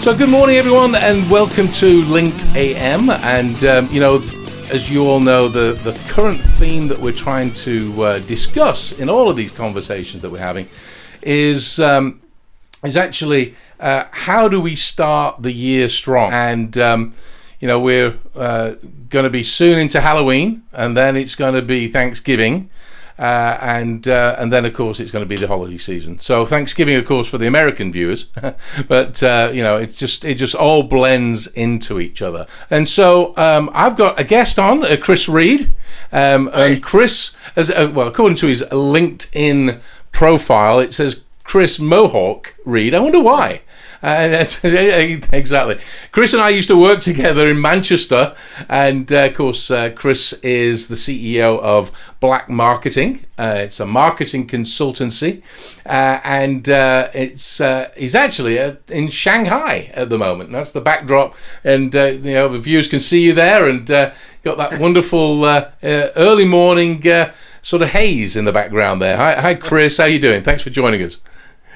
So good morning, everyone, and welcome to Linked AM. And, as you all know, the current theme that we're trying to discuss in all of these conversations that we're having is actually how do we start the year strong? And, we're going to be soon into Halloween, and then it's going to be Thanksgiving. And then, of course, it's going to be the holiday season. So Thanksgiving, of course, for the American viewers, but it just all blends into each other. And so I've got a guest on, Chris Reed, and Chris, according to his LinkedIn profile, it says Chris Mohawk Reed. I wonder why. Exactly. Chris and I used to work together in Manchester, and of course, Chris is the CEO of Black Marketing. It's a marketing consultancy, and he's actually in Shanghai at the moment. That's the backdrop, and the viewers can see you there, and got that wonderful early morning sort of haze in the background there. Hi, Chris. How you doing? Thanks for joining us.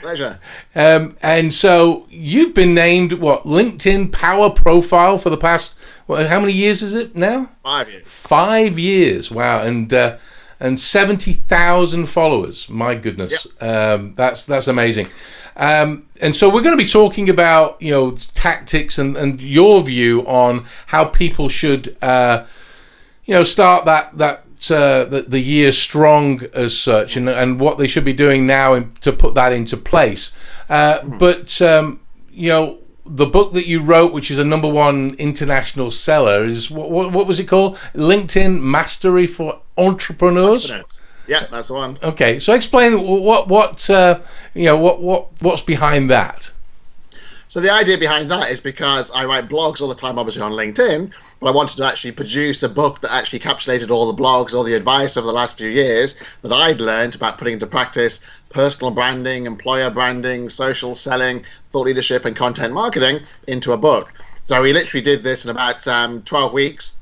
Pleasure. And so you've been named LinkedIn Power Profile for the past how many years is it now? 5 years. 5 years. Wow. And 70,000 followers. My goodness. Yep. That's amazing. And so we're going to be talking about tactics and your view on how people should start the year strong as such, and what they should be doing now to put that into place. But the book that you wrote, which is a #1 international seller, is what was it called? LinkedIn Mastery for Entrepreneurs. Yeah, that's the one. Okay, so explain what's behind that. So the idea behind that is because I write blogs all the time, obviously on LinkedIn, but I wanted to actually produce a book that actually encapsulated all the blogs, all the advice over the last few years that I'd learned about putting into practice personal branding, employer branding, social selling, thought leadership, and content marketing into a book. So we literally did this in about 12 weeks.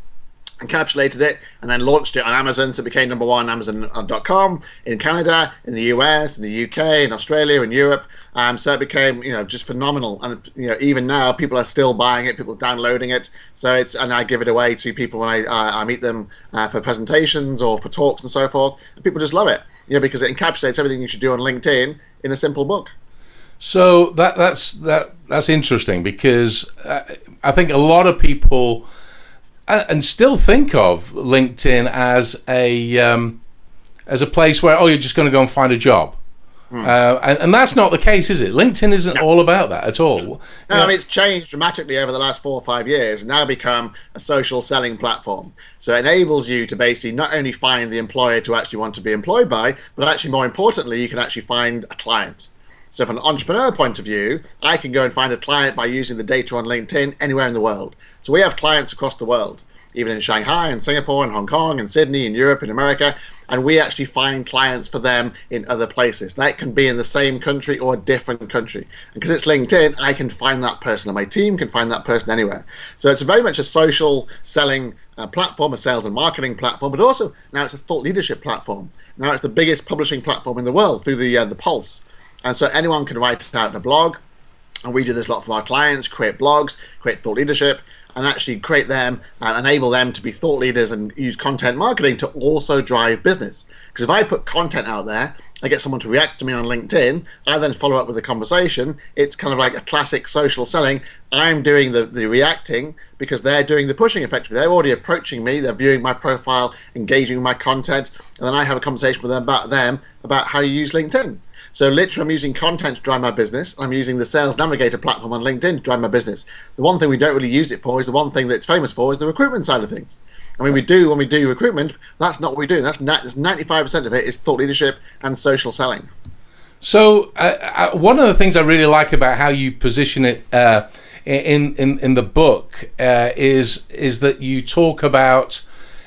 Encapsulated it and then launched it on Amazon, so it became #1 Amazon.com in Canada, in the US, in the UK, in Australia, in Europe. So it became just phenomenal, and even now people are still buying it, people are downloading it. So and I give it away to people when I meet them for presentations or for talks and so forth. And people just love it, because it encapsulates everything you should do on LinkedIn in a simple book. So that's interesting, because I think a lot of people and still think of LinkedIn as a place where you're just going to go and find a job, and that's not the case, is it? LinkedIn isn't all about that at all. No, it's changed dramatically over the last 4 or 5 years. It's now become a social selling platform. So it enables you to basically not only find the employer to actually want to be employed by, but actually more importantly, you can actually find a client. So from an entrepreneur point of view, I can go and find a client by using the data on LinkedIn anywhere in the world. So we have clients across the world, even in Shanghai and Singapore and Hong Kong and Sydney and Europe and America, and we actually find clients for them in other places. That can be in the same country or a different country. And because it's LinkedIn, I can find that person, and my team can find that person anywhere. So it's very much a social selling platform, a sales and marketing platform, but also now it's a thought leadership platform. Now it's the biggest publishing platform in the world through the Pulse. And so anyone can write it out in a blog, and we do this a lot for our clients, create blogs, create thought leadership, and actually create them, enable them to be thought leaders and use content marketing to also drive business. Because if I put content out there, I get someone to react to me on LinkedIn, I then follow up with a conversation. It's kind of like a classic social selling. I'm doing the reacting because they're doing the pushing effectively. They're already approaching me, they're viewing my profile, engaging with my content, and then I have a conversation with them about how you use LinkedIn. So literally I'm using content to drive my business. I'm using the Sales Navigator platform on LinkedIn to drive my business. The one thing we don't really use it for is the one thing that's famous for is the recruitment side of things. I mean, when we do recruitment, that's not what we do. That's 95% of it is thought leadership and social selling. So one of the things I really like about how you position it in the book is that you talk about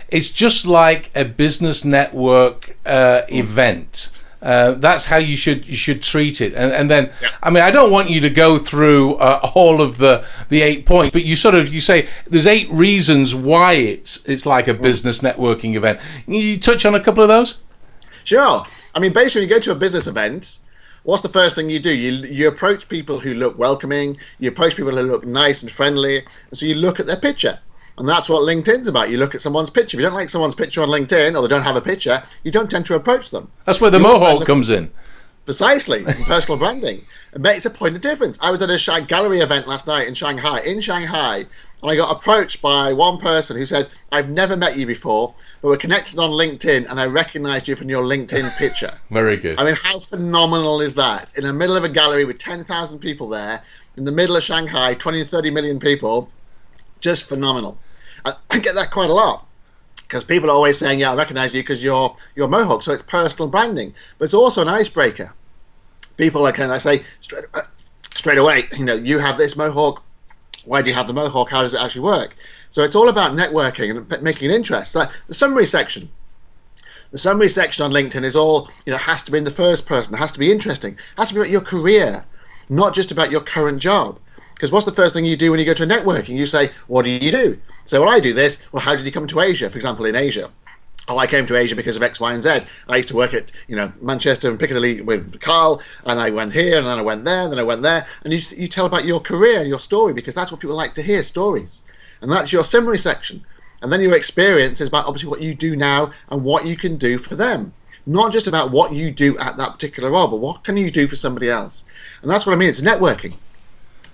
it's just like a business network event. That's how you should treat it, and then I mean I don't want you to go through all of the 8 points, but you say there's 8 reasons why it's like a business networking event. Can you touch on a couple of those? Sure. I mean, basically, when you go to a business event, what's the first thing you do? You approach people who look welcoming, you approach people who look nice and friendly, and so you look at their picture. And that's what LinkedIn's about. You look at someone's picture. If you don't like someone's picture on LinkedIn, or they don't have a picture, you don't tend to approach them. That's where the mohawk comes in. Precisely, personal branding. It makes a point of difference. I was at a gallery event last night in Shanghai, and I got approached by one person who says, I've never met you before, but we're connected on LinkedIn, and I recognized you from your LinkedIn picture. Very good. I mean, how phenomenal is that? In the middle of a gallery with 10,000 people there, in the middle of Shanghai, 20 to 30 million people, just phenomenal. I get that quite a lot. Because people are always saying, yeah, I recognize you because you're Mohawk, so it's personal branding. But it's also an icebreaker. People are kind of say, straight away, you have this Mohawk. Why do you have the Mohawk? How does it actually work? So it's all about networking and making an interest. So the summary section. The summary section on LinkedIn is all, has to be in the first person. It has to be interesting. It has to be about your career, not just about your current job. Because what's the first thing you do when you go to a networking? You say, what do you do? So, well, I do this. Well, how did you come to Asia? For example, in Asia. Oh, I came to Asia because of X, Y, and Z. I used to work at, Manchester and Piccadilly with Carl, and I went here, and then I went there, and then I went there. And you tell about your career and your story, because that's what people like to hear, stories. And that's your summary section. And then your experience is about obviously what you do now and what you can do for them. Not just about what you do at that particular role, but what can you do for somebody else? And that's what I mean. It's networking.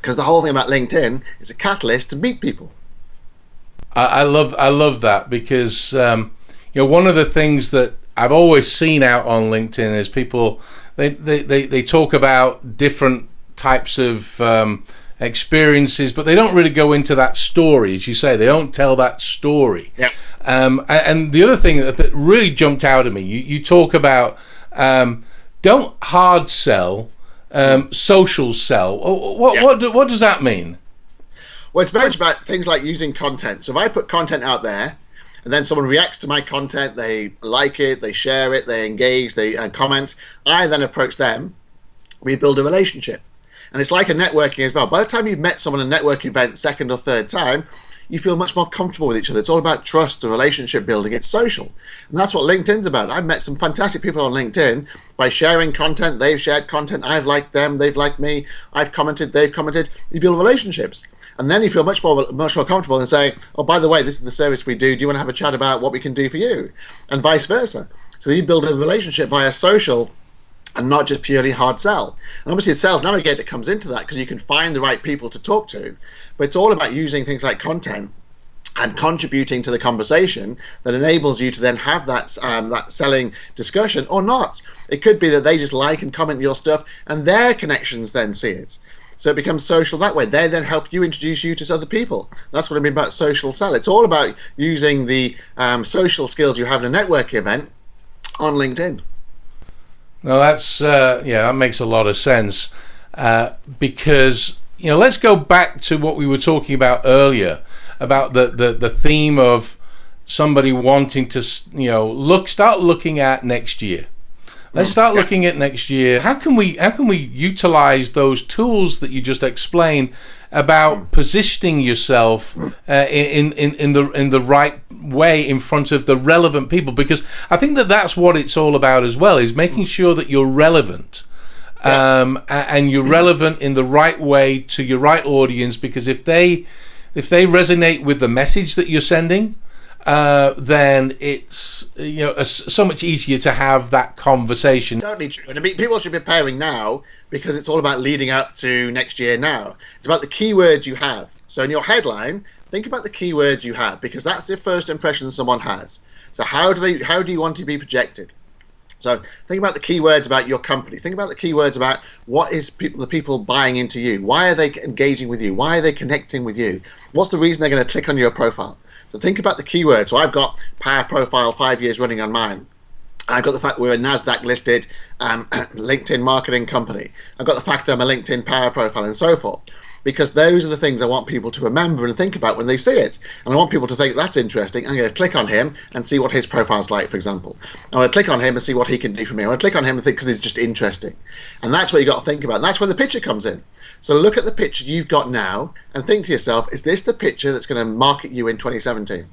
Because the whole thing about LinkedIn is a catalyst to meet people. I love that, because one of the things that I've always seen out on LinkedIn is people they talk about different types of experiences, but they don't really go into that story, as you say. They don't tell that story. Yeah. And the other thing that really jumped out at me, you talk about don't hard sell. Social sell. What does that mean? Well, it's very much about things like using content. So if I put content out there, and then someone reacts to my content, they like it, they share it, they engage, they comment, I then approach them, we build a relationship. And it's like a networking as well. By the time you've met someone at a networking event second or third time, you feel much more comfortable with each other. It's all about trust and relationship building. It's social. And that's what LinkedIn's about. I've met some fantastic people on LinkedIn by sharing content. They've shared content. I've liked them. They've liked me. I've commented. They've commented. You build relationships. And then you feel much more comfortable than saying, oh, by the way, this is the service we do. Do you want to have a chat about what we can do for you? And vice versa. So you build a relationship via social and not just purely hard sell. And obviously Sales Navigator comes into that because you can find the right people to talk to, but it's all about using things like content and contributing to the conversation that enables you to then have that selling discussion or not. It could be that they just like and comment your stuff and their connections then see it. So it becomes social that way. They then help you introduce you to other people. That's what I mean about social sell. It's all about using the social skills you have in a networking event on LinkedIn. No, that's that makes a lot of sense, because let's go back to what we were talking about earlier about the theme of somebody wanting to start looking at next year. Let's start looking at next year. How can we utilize those tools that you just explained about positioning yourself in the right way in front of the relevant people? Because I think that's what it's all about as well, is making sure that you're relevant. And you're relevant in the right way to your right audience, because if they resonate with the message that you're sending, then it's so much easier to have that conversation. Totally true. And I mean, people should be preparing now, because it's all about leading up to next year now. It's about the keywords you have. So in your headline, think about the keywords you have, because that's the first impression someone has. So how do you want to be projected? So think about the keywords about your company. Think about the keywords about what is the people buying into you. Why are they engaging with you? Why are they connecting with you? What's the reason they're going to click on your profile? So think about the keywords. So I've got Power Profile 5 years running on mine. I've got the fact that we're a NASDAQ listed LinkedIn marketing company. I've got the fact that I'm a LinkedIn Power Profile and so forth. Because those are the things I want people to remember and think about when they see it. And I want people to think, that's interesting. I'm going to click on him and see what his profile's like, for example. I want to click on him and see what he can do for me. I want to click on him and think, because it's just interesting. And that's what you got to think about. And that's where the picture comes in. So look at the picture you've got now and think to yourself, is this the picture that's going to market you in 2017?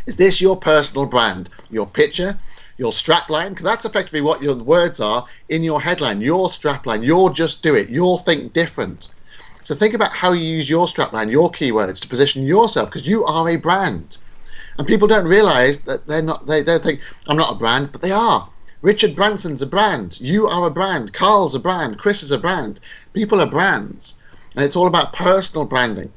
Is this your personal brand? Your picture, your strapline, because that's effectively what your words are in your headline, your strapline, your just do it, your think different. So think about how you use your strapline, your keywords to position yourself, because you are a brand. And people don't realize that they don't think, I'm not a brand, but they are. Richard Branson's a brand. You are a brand. Carl's a brand. Chris is a brand. People are brands. And it's all about personal branding.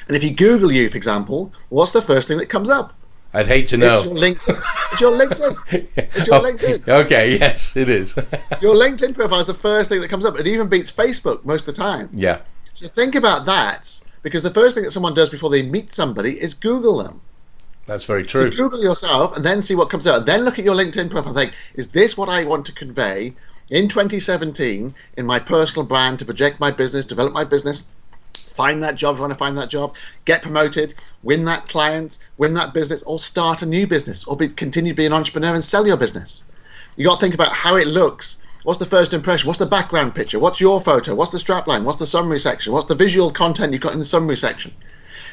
And if you Google you, for example, what's the first thing that comes up? I'd hate to know. It's your LinkedIn. It's your LinkedIn. It's your LinkedIn. Okay, yes, it is. Your LinkedIn profile is the first thing that comes up. It even beats Facebook most of the time. Yeah. So think about that, because the first thing that someone does before they meet somebody is Google them. That's very true. So Google yourself and then see what comes out. And then look at your LinkedIn profile and think, is this what I want to convey in 2017 in my personal brand to project my business, develop my business, find that job if I want to find that job, get promoted, win that client, win that business, or start a new business, or continue to be an entrepreneur and sell your business. You got to think about how it looks. What's the first impression? What's the background picture? What's your photo? What's the strapline? What's the summary section? What's the visual content you've got in the summary section?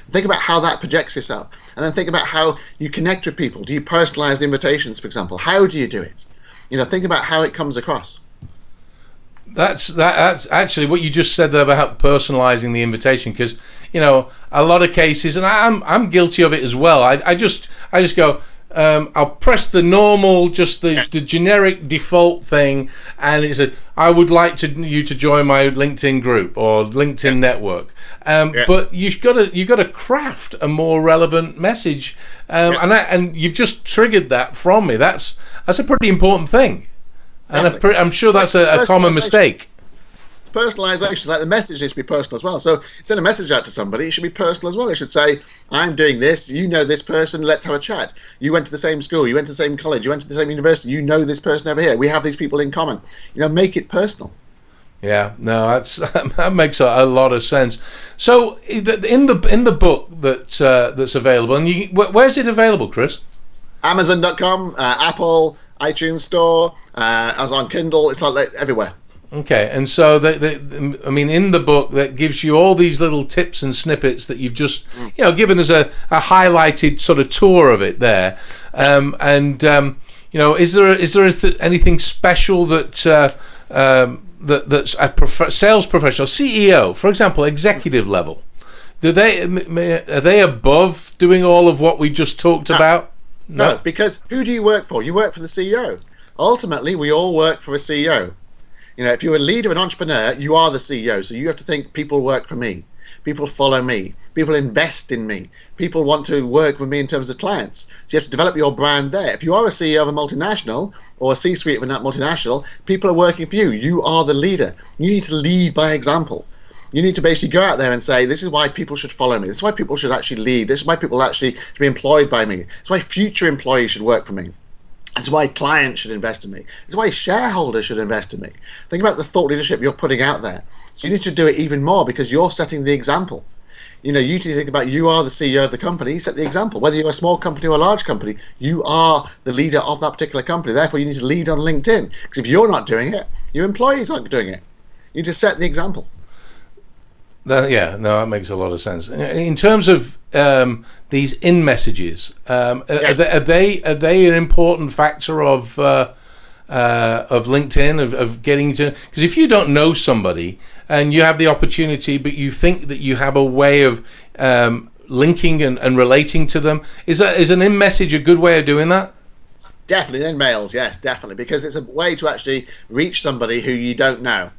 Think about how that projects yourself. And then think about how you connect with people. Do you personalize the invitations, for example? How do you do it? Think about how it comes across. That's actually what you just said there about personalizing the invitation, because a lot of cases, and I'm guilty of it as well. I just go, I'll press the normal, just the generic default thing, and it's I would like you to join my LinkedIn group or LinkedIn network. But you've got to craft a more relevant message, and you've just triggered that from me. That's a pretty important thing, and I'm sure that's a common mistake. Personalization, like the message needs to be personal as well. So send a message out to somebody, it should be personal as well. It should say, I'm doing this, you know this person, let's have a chat. You went to the same school, you went to the same college, you went to the same university, you know this person over here, we have these people in common. Make it personal. Yeah, no, that makes a lot of sense. So in the book that's available, and where's it available, Chris? Amazon.com, Apple, iTunes Store, as on Kindle, it's like everywhere. Okay, and so in the book that gives you all these little tips and snippets that you've just given us a highlighted sort of tour of it there, is there anything special that that's a sales professional, CEO, for example, executive level? Are they above doing all of what we just talked about? No, because who do you work for? You work for the CEO. Ultimately, we all work for a CEO. If you're a leader, an entrepreneur, you are the CEO. So you have to think, people work for me. People follow me. People invest in me. People want to work with me in terms of clients. So you have to develop your brand there. If you are a CEO of a multinational or a C-suite of a multinational, people are working for you. You are the leader. You need to lead by example. You need to basically go out there and say, this is why people should follow me. This is why people should actually lead. This is why people actually should be employed by me. This is why future employees should work for me. This is why clients should invest in me. This is why shareholders should invest in me. Think about the thought leadership you're putting out there. So you need to do it even more, because you're setting the example. You need to think about, you are the CEO of the company, set the example. Whether you're a small company or a large company, you are the leader of that particular company. Therefore, you need to lead on LinkedIn, because if you're not doing it, your employees aren't doing it. You need to set the example. That makes a lot of sense. In terms of these in messages, are they an important factor of LinkedIn, of getting to? Because if you don't know somebody and you have the opportunity, but you think that you have a way of linking and relating to them, is an in message a good way of doing that? Definitely, in mails, yes, definitely, because it's a way to actually reach somebody who you don't know.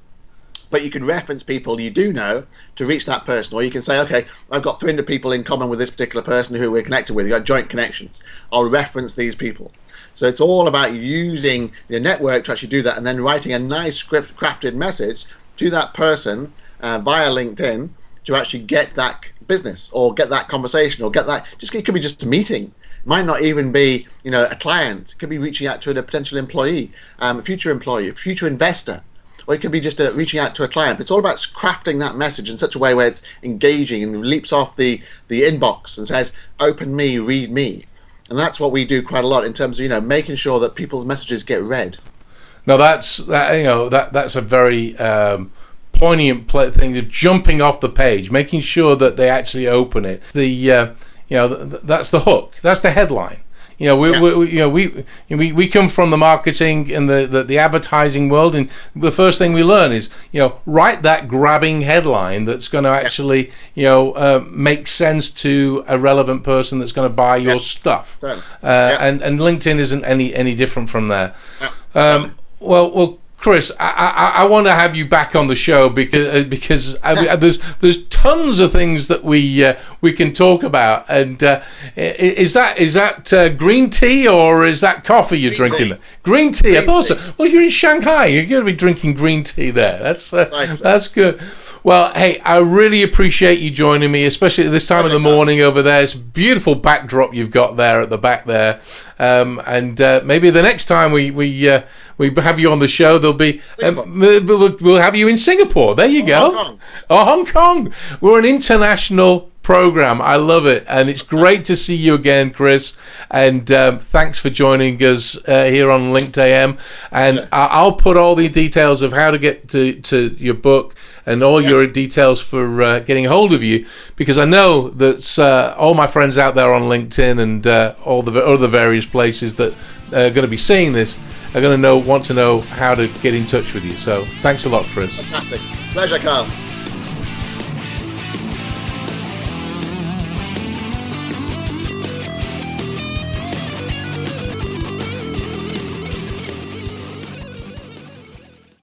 But you can reference people you do know to reach that person. Or you can say, okay, I've got 300 people in common with this particular person who we're connected with. You've got joint connections. I'll reference these people. So it's all about using your network to actually do that, and then writing a nice script crafted message to that person via LinkedIn to actually get that business or get that conversation or get that. It could be just a meeting. It might not even be a client. It could be reaching out to a potential employee, a future investor. Or it could be just reaching out to a client. But it's all about crafting that message in such a way where it's engaging and leaps off the inbox and says, open me, read me. And that's what we do quite a lot in terms of making sure that people's messages get read. Now that's a very poignant thing of jumping off the page, making sure that they actually open it. That's the hook. That's the headline. You know, we come from the marketing and the advertising world, and the first thing we learn is, write that grabbing headline that's going to actually, make sense to a relevant person that's going to buy your stuff. And LinkedIn isn't any different from there. Well, Chris, I want to have you back on the show because there's tons of things that we can talk about. And is that green tea or is that coffee you're drinking? Green tea. I thought so. Well, you're in Shanghai. You're going to be drinking green tea there. That's good. Well, hey, I really appreciate you joining me, especially at this time of the morning over there. It's a beautiful backdrop you've got there at the back there. And maybe the next time we have you on the show, there'll be we'll have you in Singapore. There you go. Hong Kong. We're an international program. I love it, and it's great to see you again, Chris. And thanks for joining us here on Linked AM. And I'll put all the details of how to get to your book and all your details for getting a hold of you, because I know that all my friends out there on LinkedIn and all the other various places that are going to be seeing this are going to want to know how to get in touch with you. So thanks a lot, Chris. Fantastic. Pleasure, Carl.